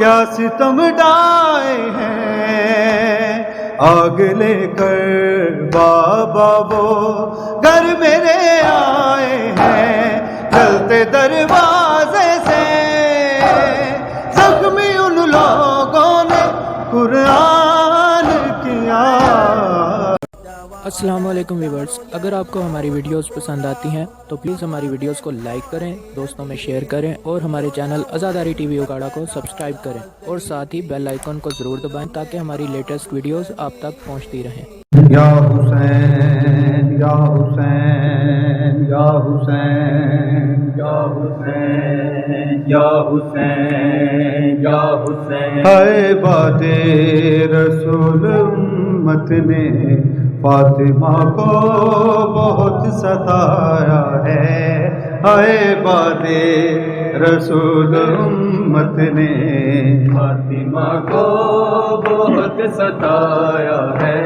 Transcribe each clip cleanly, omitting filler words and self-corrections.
کیا ستم ڈائے ہیں، آگ لے کر بابا وہ گھر میرے آئے ہیں، چلتے دروازے سے زخمی ان لوگوں نے قرآن کیا۔ السلام علیکم ویورز، اگر آپ کو ہماری ویڈیوز پسند آتی ہیں تو پلیز ہماری ویڈیوز کو لائک کریں، دوستوں میں شیئر کریں اور ہمارے چینل عزاداری ٹی وی اکاڑا کو سبسکرائب کریں اور ساتھ ہی بیل آئیکن کو ضرور دبائیں تاکہ ہماری لیٹسٹ ویڈیوز آپ تک پہنچتی رہیں۔ یا حسین یا حسین یا حسین یا حسین یا حسین یا حسین، اے بات رسول امت نے فاطمہ کو بہت ستایا ہے، اے بات رسول امت نے فاطمہ کو بہت ستایا ہے،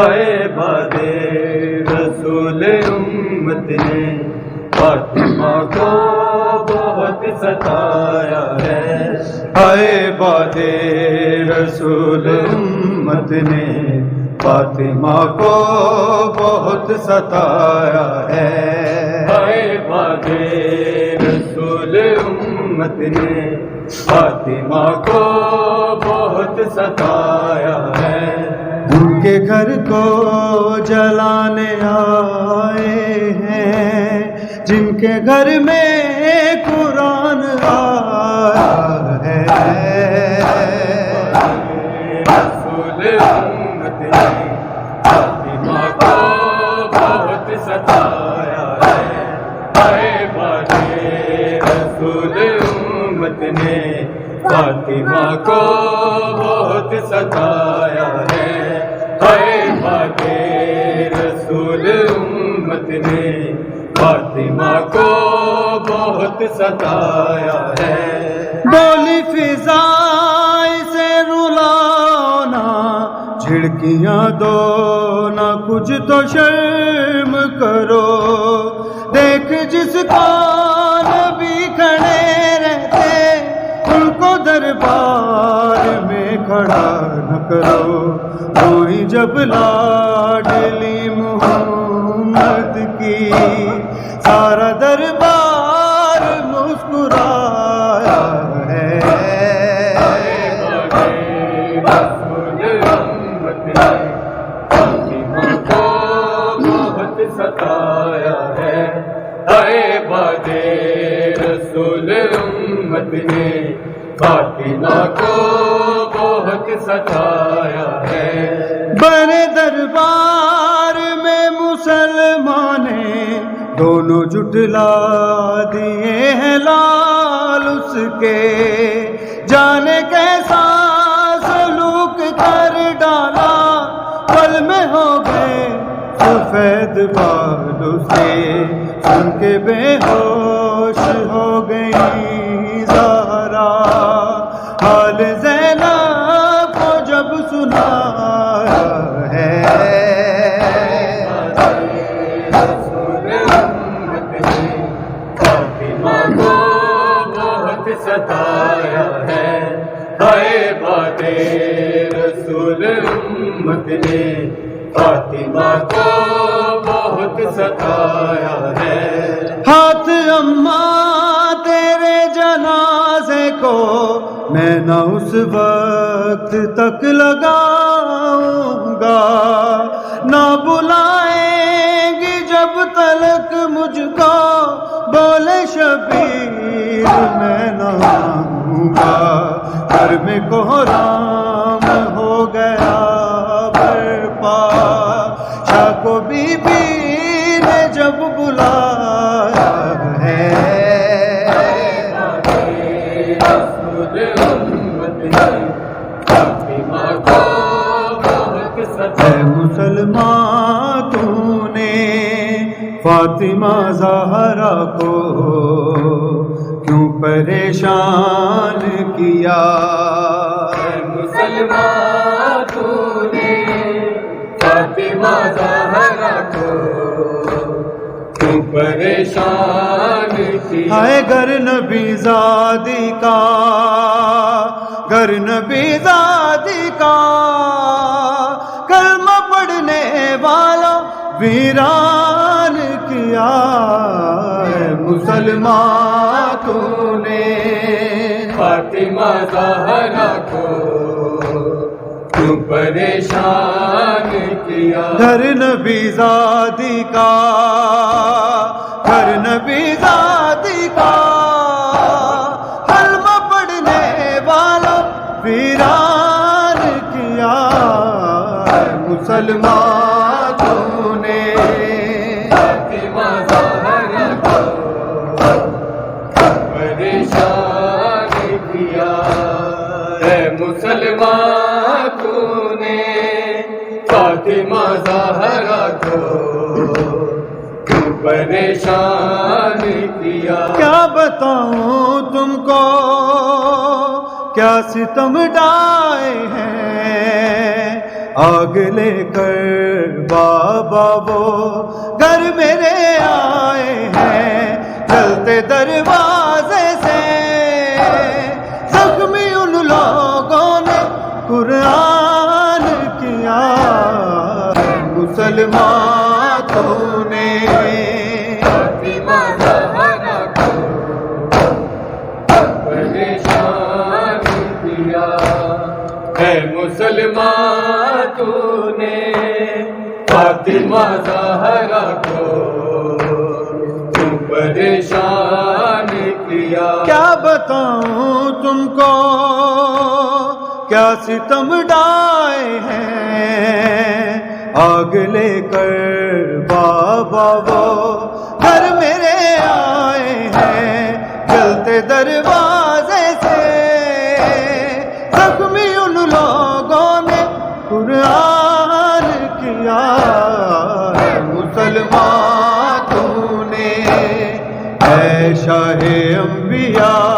اے باد رسول امت نے فاطمہ کو بہت ستایا ہے، اے باد رسول امت نے فاطمہ کو بہت ستایا ہے، اے باد رسول امت نے فاطمہ کو بہت ستایا ہے، ان کے گھر کو جلانے آئے ہیں، جن کے گھر میں قرآن آیا ہے، رسول امت نے فاطمہ کو بہت ستایا ہے، اے باد رسول امت نے فاطمہ کو بہت ستایا ہے، اے باد رسول امت نے فاطمہ کو بہت ستایا ہے، بولی فضائی سے رلانا جھڑکیاں دو نہ کچھ تو شرم کرو، دیکھ جس کو نبی کھڑے رہتے ان کو دربار میں کھڑا نہ کرو، کوئی جب لاڈلی محمد کی سارا دربار مسکرایا ہے، رسول امت نے فاطمہ کو بہت ستایا ہے، اے باد رسول امت نے فاطمہ کو بہت ستایا ہے، بڑے دربار میں مسلمان دونوں جھٹلا دیے ہیں لال اس کے، جانے کیسا سلوک کر ڈالا، پل میں ہو گئے سفید بال سے، سن کے بے ہوش ہو گئی زہرا، حال زینب کو جب سنایا ہے، رسول امت نے فاطمہ کو بہت ستایا ہے، اے باد رسول امت نے فاطمہ کو بہت ستایا ہے، ہاتھ اماں تیرے جنازے کو میں نہ اس وقت تک لگاؤں گا، نہ بلائیں گی جب تلک مجھ کو بولے شبیر میں نہ آؤں گا، گھر میں کوہرام ہو گیا برپا، شاہ کو بی بی نے جب بلایا ہے، رسول امت نے فاطمہ کو بہت ستایا، مسلمان تو نے فاطمہ زہرا کو کیوں پریشان کیا، مسلمان تو نے فاطمہ زہرا کو کیوں پریشان کیا، ہے گر نبی زادی کا گر نبی زادی کا کلمہ پڑھنے والا ویران کیا ہے مسلمان تو نے فاطمہ زہرا کو کیوں پریشان کیا گھر نبی زادی کا گھر نبی زادی کا کلمہ پڑھنے والا ویران کیا ہے مسلمان تو نے فاطمہ زہرا کو پریشان کیا ہے مسلمان تو نے فاطمہ زہرا کو پریشان کیا کیا بتاؤں تم کو کیا ستم ڈائے ہیں آگ لے کر بابا وہ گھر میرے آئے ہیں چلتے دروازے سے زخمی ان لوگوں نے قرآن کیا مسلمان تو نے فاطمہ زہرا کو پریشان کیا ہے مسلمان تو نے فاطمہ زہرا کو پریشان کیا کیا بتاؤں تم کو کیا ستم ڈائے ہیں آگ لے کر بابا وہ گھر میرے آئے ہیں جلتے دروازے سے زخمی ان لوگوں نے قرآن کیا ہے مسلمان تو نے اے شاہ انبیاء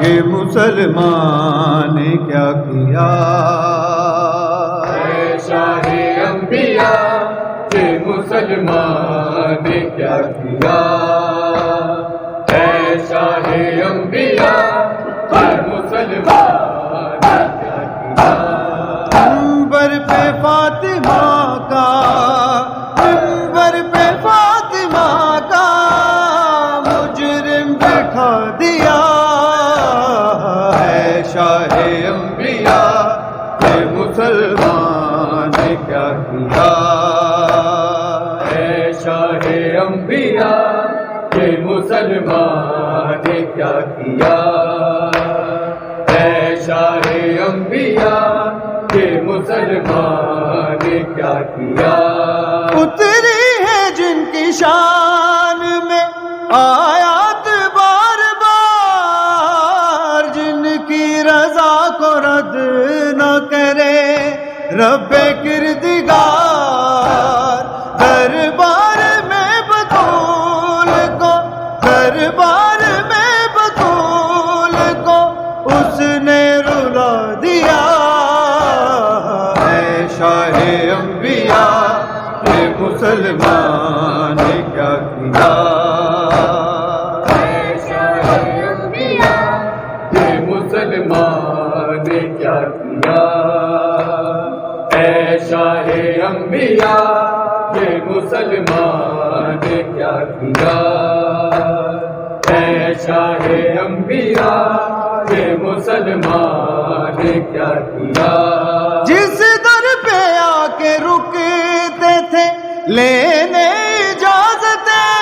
یہ مسلمان نے کیا کیا اے شاہ انبیاء یہ مسلمان نے کیا کیا اے شاہ انبیاء یہ مسلمان نے کیا کیا منبر پہ فاطمہ کا منبر پہ فاطمہ کا مجرم بٹھا دیا ہے شاہ انبیاء یہ مسلمان نے کیا کیا اے شاہ انبیاء یہ مسلمان نے کیا کیا اے شاہ انبیاء یہ مسلمان نے کیا کیا اتری ہے جن کی شان میں آیات بار بار جن کی رضا کو رد نہ کرے رب کردگار دربار میں بطول کو دربار میں بطول کو اس نے رلا دیا ہے شاہ انبیاء یہ مسلمان نے کیا کیا اے شاہ انبیاء یہ مسلمان نے کیا کیا اے شاہ انبیاء یہ مسلمان نے کیا کیا اے شاہ انبیاء یہ مسلمان نے کیا کیا جس در پہ آ کے رکتے تھے لینے اجازتیں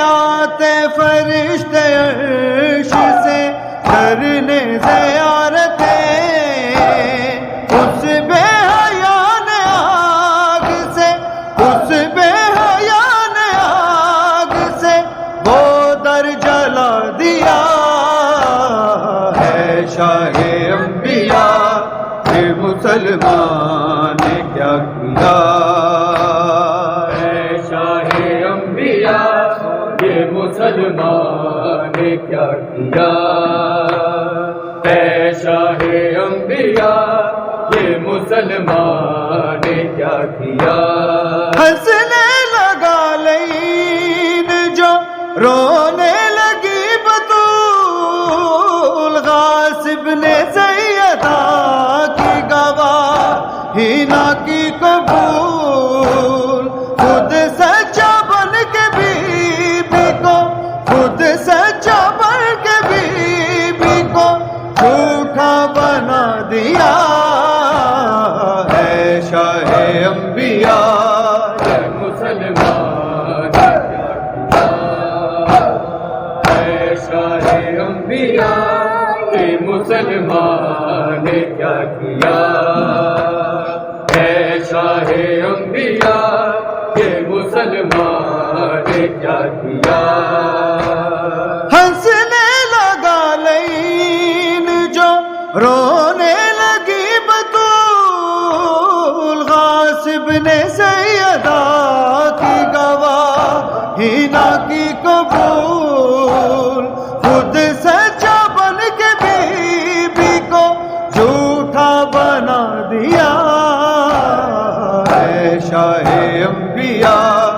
آتے فرشتے عرش سے کرنے زیارتیں اس بے حیا نے آگ سے اس بے حیا نے آگ سے وہ در جلا دیا ہے شاہ انبیاء یہ مسلمان نے کیا کیا اے شاہ انبیاء یہ مسلمان نے کیا کیا اے شاہ انبیاء یہ مسلمان نے کیا کیا ہنسنے لگا لین جو رونے لگی بطول غاصب نے مسلمان نے کیا کیا ہنسنے لگا لین جو رونے لگی بطول غاصب نے سیدہ کی گواہی نہ کی قبول خود سچا بن کے بی بی کو جھوٹا بنا دیا اے شاہ انبیاء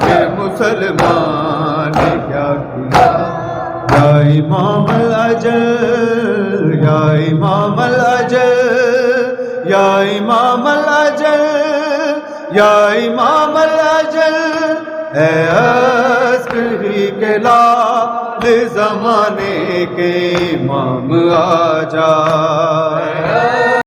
یہ مسلمان نے کیا کیا یا امام الاجل یا امام الاجل یا امام الاجل یا امام الاجل اے عسکری کے لال زمانے کے امام آ جا